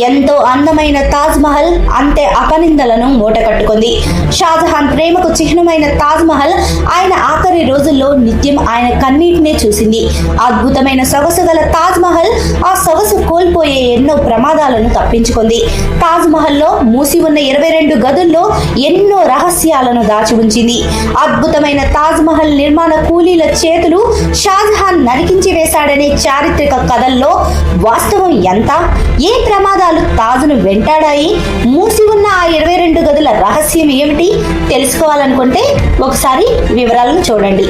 ఎంతో అందమైన తాజ్ మహల్ అంతే అపనిందలను మూటకట్టుకుంది. షాజహాన్ ప్రేమకు చిహ్నమైన తాజ్ మహల్ ఆయన ఆఖరి రోజుల్లో నిత్యం ఆయన కన్నీటినే చూసింది. అద్భుతమైన సొగసు గల తాజ్ మహల్ ఆ సొగసు కోల్పోయే ఎన్నో ప్రమాదాలను తప్పించుకుంది. తాజ్ మహల్లో మూసి ఉన్న 22 గదుల్లో ఎన్నో రహస్యాలను దాచి ఉంచింది. అద్భుతమైన తాజ్ మహల్ నిర్మాణ కూలీల చేతులు షాజహాన్ నరికించి వేశాడనే చారిత్రక కథల్లో వాస్తవం ఎంత? ఏ ప్రమాదాలు తాజ్ను వెంటాడాయి? మూసి ఉన్న ఆ 22 గదుల రహస్యం ఏమిటి? తెలుసుకోవాలనుకుంటే ఒకసారి వివరాలను చూడండి.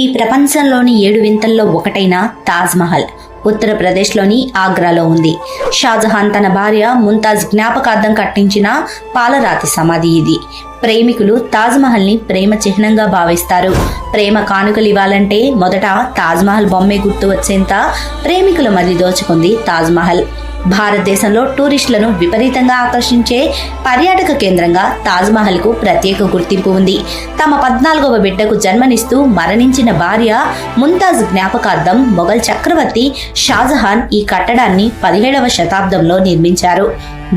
ఈ ప్రపంచంలోని 7 వింతల్లో ఒకటైన తాజ్ మహల్ ఉత్తరప్రదేశ్లోని ఆగ్రాలో ఉంది. షాజహాన్ తన భార్య ముంతాజ్ జ్ఞాపకార్థం కట్టించిన పాలరాతి సమాధి ఇది. ప్రేమికులు తాజ్ మహల్ని ప్రేమ చిహ్నంగా భావిస్తారు. ప్రేమ కానుకలు ఇవ్వాలంటే మొదట తాజ్ మహల్ బొమ్మే గుర్తు వచ్చేంత ప్రేమికుల మధ్య దోచుకుంది తాజ్ మహల్. భారతదేశంలో టూరిస్టులను విపరీతంగా ఆకర్షించే పర్యాటక కేంద్రంగా తాజ్ మహల్ కు ప్రత్యేక గుర్తింపు ఉంది. తమ 14వ బిడ్డకు జన్మనిస్తూ మరణించిన భార్య ముంతాజ్ జ్ఞాపకార్థం మొఘల్ చక్రవర్తి షాజహాన్ ఈ కట్టడాన్ని 17వ శతాబ్దంలో నిర్మించారు.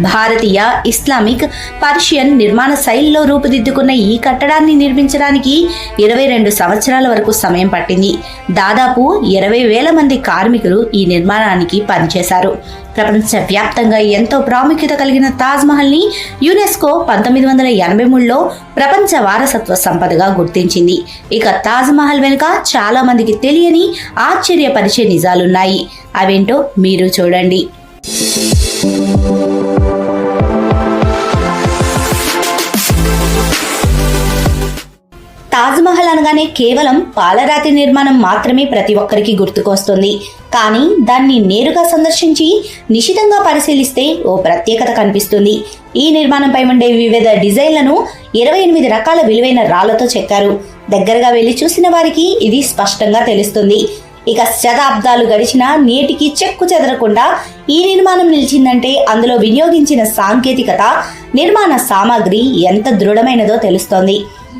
భారతీయ, ఇస్లామిక్, పర్షియన్ నిర్మాణ శైలిలో రూపుదిద్దుకున్న ఈ కట్టడాన్ని నిర్మించడానికి 22 సంవత్సరాల వరకు సమయం పట్టింది. దాదాపు 20,000 మంది కార్మికులు ఈ నిర్మాణానికి పనిచేశారు. ప్రపంచవ్యాప్తంగా ఎంతో ప్రాముఖ్యత కలిగిన తాజ్ మహల్ ని యునెస్కో 1983లో ప్రపంచ వారసత్వ సంపదగా గుర్తించింది. ఇక తాజ్ మహల్ వెనుక చాలా మందికి తెలియని ఆశ్చర్యపరిచే నిజాలున్నాయి. అవేంటో మీరు చూడండి. తాజ్ మహల్ అనగానే కేవలం పాలరాతి నిర్మాణం మాత్రమే ప్రతి ఒక్కరికి గుర్తుకొస్తుంది. కానీ దాన్ని నేరుగా సందర్శించి నిశితంగా పరిశీలిస్తే ఓ ప్రత్యేకత కనిపిస్తుంది. ఈ నిర్మాణంపై ఉండే వివిధ డిజైన్లను 28 రకాల విలువైన రాళ్లతో చెక్కారు. దగ్గరగా వెళ్లి చూసిన వారికి ఇది స్పష్టంగా తెలుస్తుంది. ఇక శతాబ్దాలు గడిచినా నేటికి చెక్కు చెదరకుండా ఈ నిర్మాణం నిలిచిందంటే అందులో వినియోగించిన సాంకేతికత, నిర్మాణ సామాగ్రి ఎంత దృఢమైనదో తెలుస్తోంది.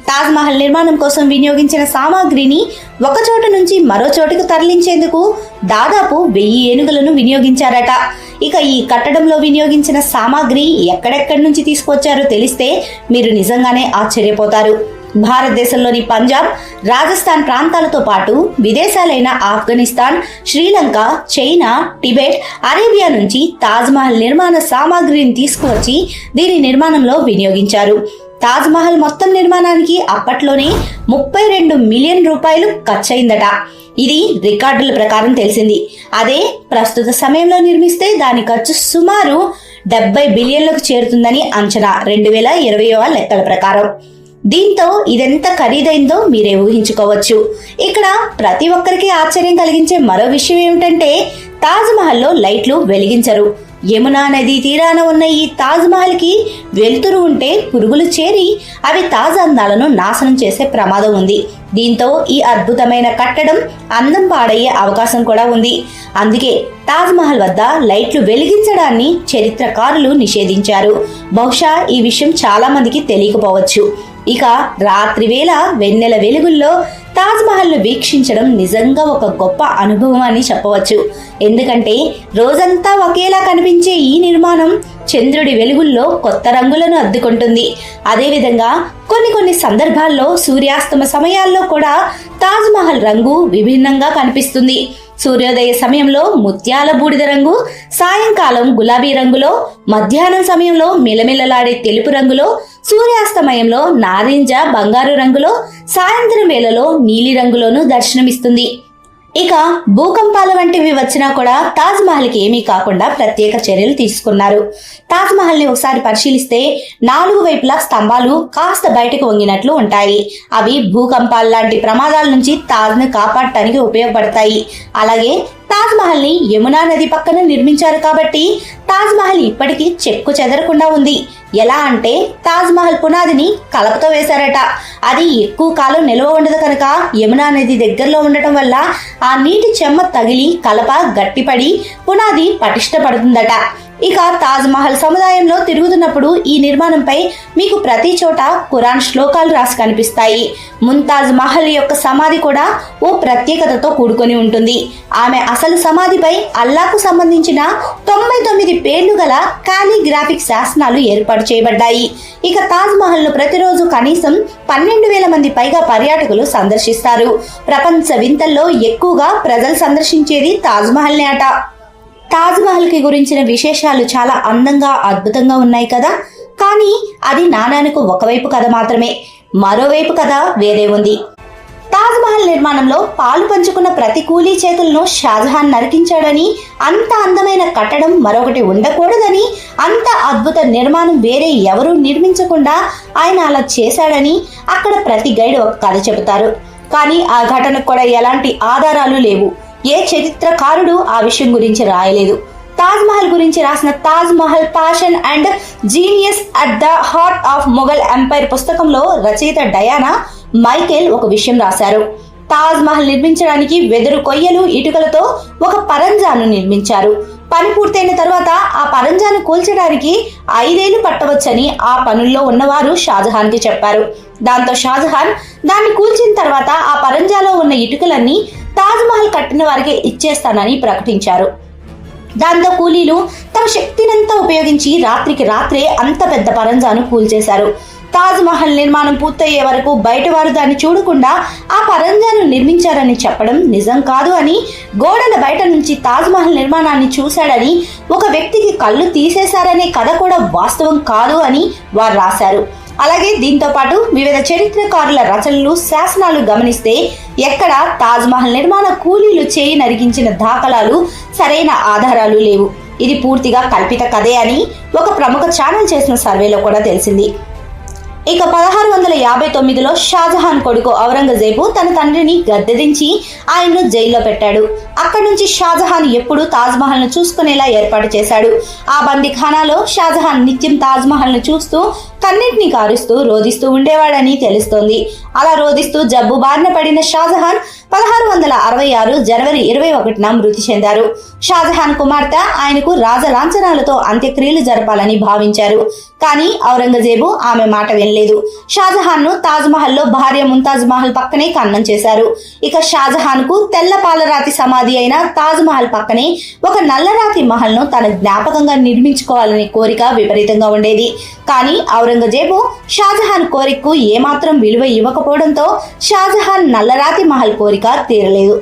తాజ్ మహల్ నిర్మాణం కోసం వినియోగించిన సామాగ్రిని ఒక చోటు నుంచి మరో చోటుకు తరలించేందుకు దాదాపు 1000 ఏనుగులను వినియోగించారట. ఇక ఈ కట్టడంలో వినియోగించిన సామాగ్రి ఎక్కడెక్కడి నుంచి తీసుకొచ్చారో తెలిస్తే మీరు నిజంగానే ఆశ్చర్యపోతారు. భారతదేశంలోని పంజాబ్, రాజస్థాన్ ప్రాంతాలతో పాటు విదేశాలైన Afghanistan, Sri Lanka, China, Tibet, Arabia నుంచి తాజ్ మహల్ నిర్మాణ సామాగ్రిని తీసుకువచ్చి దీని నిర్మాణంలో వినియోగించారు. తాజ్ మహల్ మొత్తం నిర్మాణానికి అప్పట్లోనే 32 మిలియన్ రూపాయలు ఖర్చయిందట. ఇది రికార్డుల ప్రకారం తెలిసింది. అదే ప్రస్తుత సమయంలో నిర్మిస్తే దాని ఖర్చు సుమారు 70 బిలియన్లకు చేరుతుందని అంచనా 2020 లెక్కల ప్రకారం. దీంతో ఇదెంత ఖరీదైందో మీరే ఊహించుకోవచ్చు. ఇక్కడ ప్రతి ఒక్కరికి ఆశ్చర్యం కలిగించే మరో విషయం ఏమిటంటే తాజ్ మహల్లో లైట్లు వెలిగించరు. యమునా నది తీరాన ఉన్న ఈ తాజ్ మహల్ కి వెలుతురు ఉంటే పురుగులు చేరి అవి తాజ్ అందాలను నాశనం చేసే ప్రమాదం ఉంది. దీంతో ఈ అద్భుతమైన కట్టడం అందం పాడయ్యే అవకాశం కూడా ఉంది. అందుకే తాజ్ మహల్ వద్ద లైట్లు వెలిగించడాన్ని చరిత్రకారులు నిషేధించారు. బహుశా ఈ విషయం చాలా మందికి తెలియకపోవచ్చు. ఇక రాత్రి వేళ వెన్నెల వెలుగుల్లో తాజ్ మహల్ ను వీక్షించడం నిజంగా ఒక గొప్ప అనుభవం అని చెప్పవచ్చు. ఎందుకంటే రోజంతా ఒకేలా కనిపించే ఈ నిర్మాణం చంద్రుడి వెలుగుల్లో కొత్త రంగులను అద్దుకుంటుంది. అదేవిధంగా కొన్ని సందర్భాల్లో సూర్యాస్తమ సమయాల్లో కూడా తాజ్ మహల్ రంగు విభిన్నంగా కనిపిస్తుంది. సూర్యోదయ సమయంలో ముత్యాల బూడిద రంగు, సాయంకాలం గులాబీ రంగులో, మధ్యాహ్నం సమయంలో మిలమిలలాడే తెలుపు రంగులో, సూర్యాస్తమయంలో నారింజ బంగారు రంగులో, సాయంత్రం వేళలో నీలి రంగులోనూ దర్శనమిస్తుంది. ఇక భూకంపాల వంటివి వచ్చినా కూడా తాజ్ మహల్ కి ఏమీ కాకుండా ప్రత్యేక చర్యలు తీసుకున్నారు. తాజ్ మహల్ ని ఒకసారి పరిశీలిస్తే 4 వైపులా స్తంభాలు కాస్త బయటకు వంగినట్లు ఉంటాయి. అవి భూకంపాల లాంటి ప్రమాదాల నుంచి తాజ్ ను కాపాడటానికి ఉపయోగపడతాయి. అలాగే తాజ్ మహల్ ని యమునా నది పక్కన నిర్మించారు కాబట్టి తాజ్ మహల్ ఇప్పటికీ చెక్కు చెదరకుండా ఉంది. ఎలా అంటే తాజ్ మహల్ పునాదిని కలపతో వేశారట. అది ఎక్కువ కాలం నిల్వ ఉండదు కనుక యమునా నది దగ్గరలో ఉండటం వల్ల ఆ నీటి చెమ్మ తగిలి కలప గట్టిపడి పునాది పటిష్టపడుతుందట. ఇక తాజ్ మహల్ సముదాయంలో తిరుగుతున్నప్పుడు ఈ నిర్మాణంపై మీకు ప్రతి చోట ఖురాన్ శ్లోకాలు రాసి కనిపిస్తాయి. ముంతాజ్ మహల్ యొక్క సమాధి కూడా ఓ ప్రత్యేకతతో కూడుకొని ఉంటుంది. ఆమె అసలు సమాధిపై అల్లాకు సంబంధించిన 99 పేర్లు గల కాలిగ్రాఫిక్ శాసనాలు ఏర్పాటు చేయబడ్డాయి. ఇక తాజ్ మహల్ ను ప్రతిరోజు కనీసం 12,000 మంది పైగా పర్యాటకులు సందర్శిస్తారు. ప్రపంచ వింతల్లో ఎక్కువగా ప్రజలు సందర్శించేది తాజ్ మహల్ నే అట. తాజ్ మహల్ కి గురించిన విశేషాలు చాలా అందంగా అద్భుతంగా ఉన్నాయి కదా. కానీ అది నాణానికి ఒకవైపు కథ మాత్రమే, మరోవైపు కథ వేరే ఉంది. తాజ్ మహల్ నిర్మాణంలో పాలు పంచుకున్న ప్రతి కూలీ చేతులను షాజహాన్ నరికించాడని, అంత అందమైన కట్టడం మరొకటి ఉండకూడదని, అంత అద్భుత నిర్మాణం వేరే ఎవరూ నిర్మించకుండా ఆయన అలా చేశాడని అక్కడ ప్రతి గైడ్ ఒక కథ చెబుతారు. కానీ ఆ ఘటనకు కూడా ఎలాంటి ఆధారాలు లేవు. ఏ చరిత్రకారుడు ఆ విషయం గురించి రాయలేదు. తాజ్ మహల్ గురించి రాసిన Taj Mahal passion and genius at the heart of Mughal empire పుస్తకంలో రచయిత డయానా మైకేల్ ఒక విషయం రాశారు. తాజ్ మహల్ నిర్మించడానికి వెదురు కొయ్యలు, ఇటుకలతో ఒక పరంజాను నిర్మించారు. పని పూర్తయిన తర్వాత ఆ పరంజాను కూల్చడానికి 5 ఏళ్లు పట్టవచ్చని ఆ పనుల్లో ఉన్నవారు షాజహాన్ కి చెప్పారు. దాంతో షాజహాన్ దాన్ని కూల్చిన తర్వాత ఆ పరంజాలో ఉన్న ఇటుకలన్నీ తాజ్ మహల్ కట్టిన వారికి ఇచ్చేస్తానని ప్రకటించారు. దాంతో కూలీలు తమ శక్తినంతా ఉపయోగించి రాత్రికి రాత్రే అంత పెద్ద పరంజాను కూల్చేశారు. తాజ్ మహల్ నిర్మాణం పూర్తయ్యే వరకు బయట వారు దాన్ని చూడకుండా ఆ పరంజాను నిర్మించారని చెప్పడం నిజం కాదు అని, గోడల బయట నుంచి తాజ్ మహల్ నిర్మాణాన్ని చూశాడని, ఒక వ్యక్తికి కళ్ళు తీసేశారనే కథ కూడా వాస్తవం కాదు అని వారు రాశారు. అలాగే దీంతో పాటు వివిధ చరిత్రకారుల రచనలు, శాసనాలు గమనిస్తే ఎక్కడ తాజ్ మహల్ నిర్మాణ కూలీలు చేయి నరికించిన దాఖలాలు, సరైన ఆధారాలు లేవు. ఇది పూర్తిగా కల్పిత కథే అని ఒక ప్రముఖ ఛానల్ చేసిన సర్వేలో కూడా తెలిసింది. ఇక 1659లో షాజహాన్ కొడుకు ఔరంగజేబు తన తండ్రిని గద్దెదించి ఆయన్ను జైల్లో పెట్టాడు. అక్కడి నుంచి షాజహాన్ ఎప్పుడూ తాజ్ మహల్ ను చూసుకునేలా ఏర్పాటు చేశాడు. ఆ బందీఖానాలో షాజహాన్ నిత్యం తాజ్ మహల్ ను చూస్తూ కన్నీటిని కారుస్తూ రోదిస్తూ ఉండేవాడని తెలుస్తోంది. అలా రోదిస్తూ జబ్బు బారిన పడిన షాజహాన్ 1666 జనవరి 21న మృతి చెందారు. షాజహాన్ కుమార్తె ఆయనకు రాజలాంఛనాలతో అంత్యక్రియలు జరపాలని భావించారు. కానీ ఔరంగజేబు ఆమె మాట వినలేదు. షాజహాన్ ను తాజ్ మహల్ లో భార్య ముంతాజ్ మహల్ పక్కనే ఖననం చేశారు. ఇక షాజహాన్ కు తెల్ల పాలరాతి సమాధి అయిన తాజ్ మహల్ పక్కనే ఒక నల్లరాతి మహల్ ను తన జ్ఞాపకంగా నిర్మించుకోవాలనే కోరిక విపరీతంగా ఉండేది. కానీ ఔరంగజేబు షాజహాన్ కోరికకు ఏమాత్రం విలువ ఇవ్వకపోవడంతో షాజహాన్ నల్లరాతి మహల్ కోరిక తీరలేదు.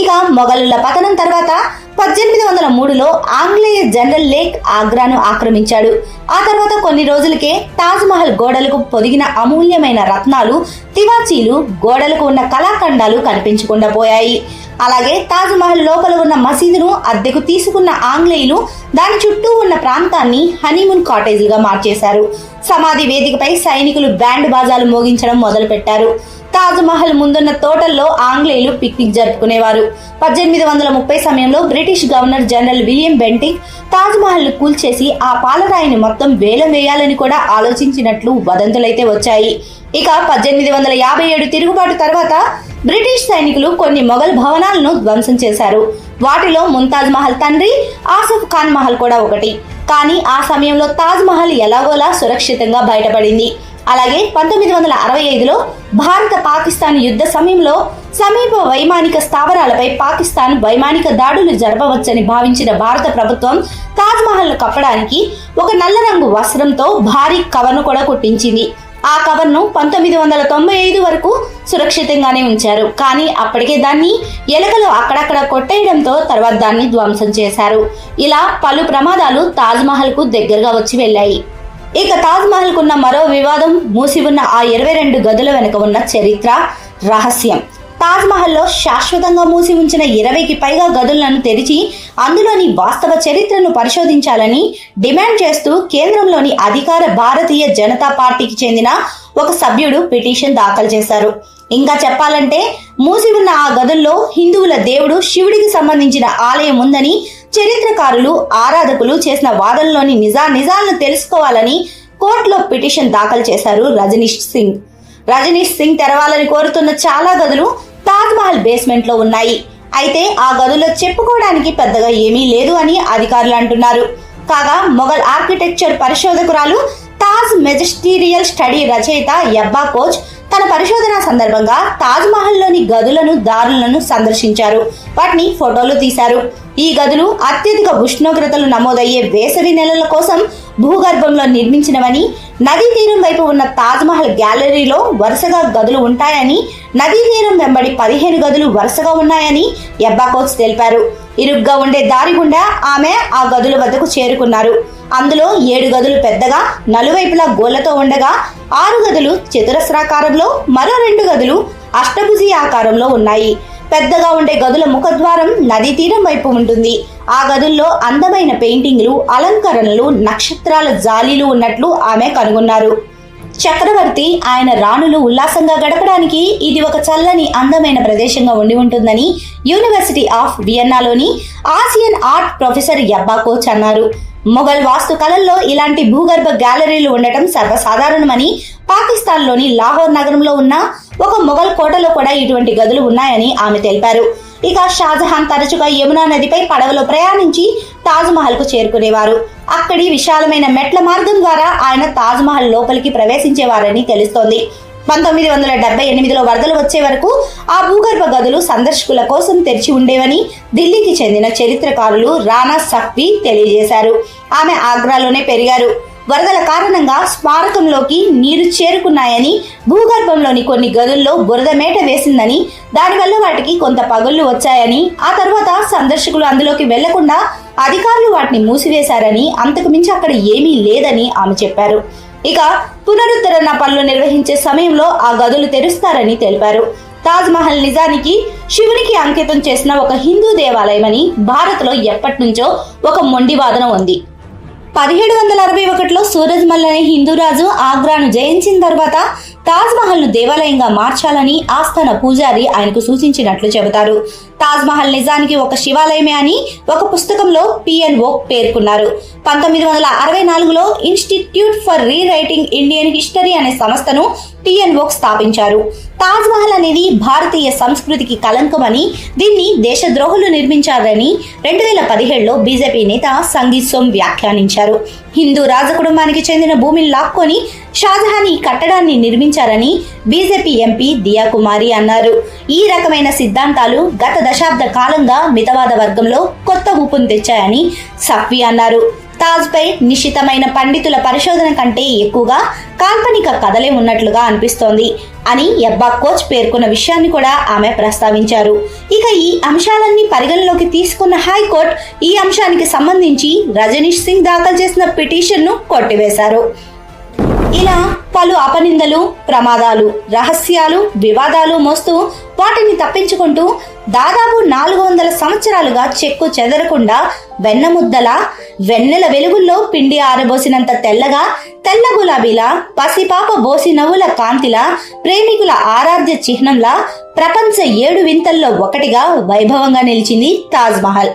ఇక మొఘలుల పతనం తర్వాత 1803లో ఆంగ్లేయ జనరల్ లేక్ ఆగ్రాను ఆక్రమించాడు. ఆ తర్వాత కొన్ని రోజులకే తాజ్ మహల్ గోడలకు పొదిగిన అమూల్యమైన రత్నాలు, తివాచీలు, గోడలకు ఉన్న కళాఖండాలు కనిపించకుండా పోయాయి. అలాగే తాజ్ మహల్ లోపల ఉన్న మసీదును అద్దెకు తీసుకున్న ఆంగ్లేయులు దాని చుట్టూ ఉన్న ప్రాంతాన్ని హనీమూన్ కాటేజీలుగా మార్చేశారు. సమాధి వేదికపై సైనికులు బ్యాండ్ బాజాలు మోగించడం మొదలు పెట్టారు. తాజ్ మహల్ ముందున్న తోటల్లో ఆంగ్లేయులు పిక్నిక్ జరుపుకునేవారు. 1830 సమయంలో British governor general William Bentinck Taj Mahal ను కూల్చేసి ఆ పాలరాయిని మొత్తం వేలం వేయాలని కూడా ఆలోచించినట్లు వదంతులైతే వచ్చాయి. ఇక 1857 తిరుగుబాటు తర్వాత బ్రిటిష్ సైనికులు కొన్ని మొఘల్ భవనాలను ధ్వంసం చేశారు. వాటిలో ముంతాజ్ మహల్ తండ్రి ఆసిఫ్ ఖాన్ మహల్ కూడా ఒకటి. కానీ ఆ సమయంలో తాజ్ మహల్ ఎలాగోలా సురక్షితంగా బయటపడింది. అలాగే 1965లో భారత పాకిస్తాన్ యుద్ధ సమయంలో సమీప వైమానిక స్థావరాలపై పాకిస్తాన్ వైమానిక దాడులు జరపవచ్చని భావించిన భారత ప్రభుత్వం తాజ్ మహల్ ను కప్పడానికి ఒక నల్ల రంగు వస్త్రంతో భారీ కవర్ను కూడా కుట్టించింది. ఆ కవర్ను 1995 వరకు సురక్షితంగానే ఉంచారు. కానీ అప్పటికే దాన్ని ఎలుకలు అక్కడక్కడ కొట్టేయడంతో తర్వాత దాన్ని ధ్వంసం చేశారు. ఇలా పలు ప్రమాదాలు తాజ్ మహల్ కు దగ్గరగా వచ్చి వెళ్ళాయి. ఇక తాజ్ మహల్ కున్న మరో వివాదం మూసి ఉన్న ఆ 22 గదుల వెనుక ఉన్న చరిత్ర, రహస్యం. తాజ్ మహల్లో శాశ్వతంగా మూసి ఉంచిన 20కి పైగా గదులను తెరిచి అందులోని వాస్తవ చరిత్రను పరిశోధించాలని డిమాండ్ చేస్తూ కేంద్రంలోని అధికార భారతీయ జనతా పార్టీకి చెందిన ఒక సభ్యుడు పిటిషన్ దాఖలు చేశారు. ఇంకా చెప్పాలంటే మూసి ఉన్న ఆ గదుల్లో హిందువుల దేవుడు శివుడికి సంబంధించిన ఆలయం ఉందని చరిత్రకారులు, ఆరాధకులు చేసిన వాదనలోని నిజాలను తెలుసుకోవాలని కోర్టులో పిటిషన్ దాఖలు చేశారు రజనీష్ సింగ్. రజనీష్ సింగ్ తెరవాలని కోరుతున్న చాలా గదులు తాజ్ మహల్ బేస్మెంట్ లో ఉన్నాయి. అయితే ఆ గదుల్లో చెప్పుకోవడానికి పెద్దగా ఏమీ లేదు అని అధికారులు అంటున్నారు. కాగా మొఘల్ ఆర్కిటెక్చర్ పరిశోధకురాలు తాజ్ మెజెస్టీరియల్ స్టడీ రచయిత యబ్బా కోచ్ తన పరిశోధన సందర్భంగా తాజ్ మహల్ లోని గదులను దారులను సందర్శించారు. వాటిని ఫోటోలు తీశారు. ఈ గదులు అత్యధిక ఉష్ణోగ్రతలు నమోదయ్యే వేసవి నెలల కోసం భూగర్భంలో నిర్మించినవని, నదీ తీరం వైపు ఉన్న తాజ్ మహల్ గ్యాలరీలో వరుసగా గదులు ఉంటాయని, నదీ తీరం వెంబడి 15 గదులు వరుసగా ఉన్నాయని యబ్బా కోచ్ తెలిపారు. ఇరుగ్గా ఉండే దారి గుండా ఆమె ఆ గదుల వద్దకు చేరుకున్నారు. అందులో 7 గదులు పెద్దగా నలువైపులా గోళ్లతో ఉండగా 6 గదులు చతురస్రాకారంలో, మరో 2 గదులు అష్టభుజి ఆకారంలో ఉన్నాయి. పెద్దగా ఉండే గదుల ముఖద్వారం నదీ తీరం వైపు ఉంటుంది. ఆ గదుల్లో అందమైన పెయింటింగ్లు, అలంకరణలు, నక్షత్రాల జాలీలు ఉన్నట్లు ఆమె కనుగొన్నారు. చక్రవర్తి, ఆయన రాణులు ఉల్లాసంగా గడపడానికి ఇది ఒక చల్లని అందమైన ప్రదేశంగా ఉండి ఉంటుందని university of వియన్నాలోని Asian art professor యబ్బా coach అన్నారు. మొఘల్ వాస్తు కళల్లో ఇలాంటి భూగర్భ గ్యాలరీలు ఉండటం సర్వసాధారణమని, పాకిస్తాన్లోని లాహోర్ నగరంలో ఉన్న ఒక మొఘల్ కోటలో కూడా ఇటువంటి గదులు ఉన్నాయని ఆమె తెలిపారు. ఇక షాజహాన్ తరచుగా యమునా నదిపై పడవలో ప్రయాణించి తాజ్ మహల్ కు చేరుకునేవారు. అక్కడి విశాలమైన మెట్ల మార్గం ద్వారా ఆయన తాజ్ మహల్ లోపలికి ప్రవేశించేవారని తెలుస్తోంది. 1978లో వరదలు వచ్చే వరకు ఆ భూగర్భ గదులు సందర్శకుల కోసం తెరిచి ఉండేవని ఢిల్లీకి చెందిన చరిత్రకారులు రానా సఖ్వీ తెలియజేశారు. ఆమె ఆగ్రాలోనే పెరిగారు. వరదల కారణంగా స్మారకంలోకి నీరు చేరుకున్నాయని, భూగర్భంలోని కొన్ని గదుల్లో బురద మేట వేసిందని, దానివల్ల వాటికి కొంత పగుళ్లు వచ్చాయని, ఆ తర్వాత సందర్శకులు అందులోకి వెళ్లకుండా అధికారులు వాటిని మూసివేశారని, అంతకు మించి అక్కడ ఏమీ లేదని ఆమె చెప్పారు. ఇక పునరుద్ధరణ పనులు నిర్వహించే సమయంలో ఆ గదులు తెరుస్తారని తెలిపారు. తాజ్ మహల్ నిజానికి శివునికి అంకితం చేసిన ఒక హిందూ దేవాలయమని భారత్లో ఎప్పటి నుంచో ఒక మొండి వాదన ఉంది. 1761లో సూరజ్మల్ అనే హిందూ రాజు ఆగ్రాను జయించిన తర్వాత తాజ్ మహల్ ను దేవాలయంగా మార్చాలని ఆస్థాన పూజారి ఆయనకు సూచించినట్లు చెబుతారు. తాజ్ మహల్ నిజానికి ఒక శివాలయమే అని ఒక పుస్తకంలో పిఎన్ ఓక్ పేర్కొన్నారు. 1964లో institute for rewriting Indian history అనే సంస్థను పిఎన్ ఓక్ స్థాపించారు. తాజ్ మహల్ అనేది భారతీయ సంస్కృతికి కలంకమని, దీన్ని దేశద్రోహులు నిర్మించారని 2017లో బీజేపీ నేత సంగీత్ సోమ్ వ్యాఖ్యానించారు. హిందూ రాజకుటుంబానికి చెందిన భూమిని లాక్కొని షాజహాన్ ఈ కట్టడాన్ని నిర్మించారని బీజేపీ ఎంపీ దియా కుమారి అన్నారు. ఈ రకమైన సిద్ధాంతాలు గత దశాబ్ద కాలంగా మితవాద వర్గంలో కొత్త ఊపును తెచ్చాయని సఖ్వీ అన్నారు. తాజ్ పై నిశితమైన పండితుల పరిశోధన కంటే ఎక్కువగా కాల్పనిక కథలే ఉన్నట్లుగా అనిపిస్తోంది అని యబ్బా కోచ్ పేర్కొన్న విషయాన్ని కూడా ఆమె ప్రస్తావించారు. ఇక ఈ అంశాలన్నీ పరిగణలోకి తీసుకున్న హైకోర్టు ఈ అంశానికి సంబంధించి రజనీష్ సింగ్ దాఖలు చేసిన పిటిషన్ను కొట్టివేశారు. ఇలా పలు అపనిందలు, ప్రమాదాలు, రహస్యాలు, వివాదాలు మోస్తూ వాటిని తప్పించుకుంటూ దాదాపు 400 సంవత్సరాలుగా చెక్కు చెదరకుండా వెన్నముద్దలా, వెన్నెల వెలుగుల్లో పిండి ఆరబోసినంత తెల్లగా, తెల్ల గులాబీలా, పసిపాప బోసి నవ్వుల కాంతిలా, ప్రేమికుల ఆరాధ్య చిహ్నంలా ప్రపంచ 7 వింతల్లో ఒకటిగా వైభవంగా నిలిచింది తాజ్ మహల్.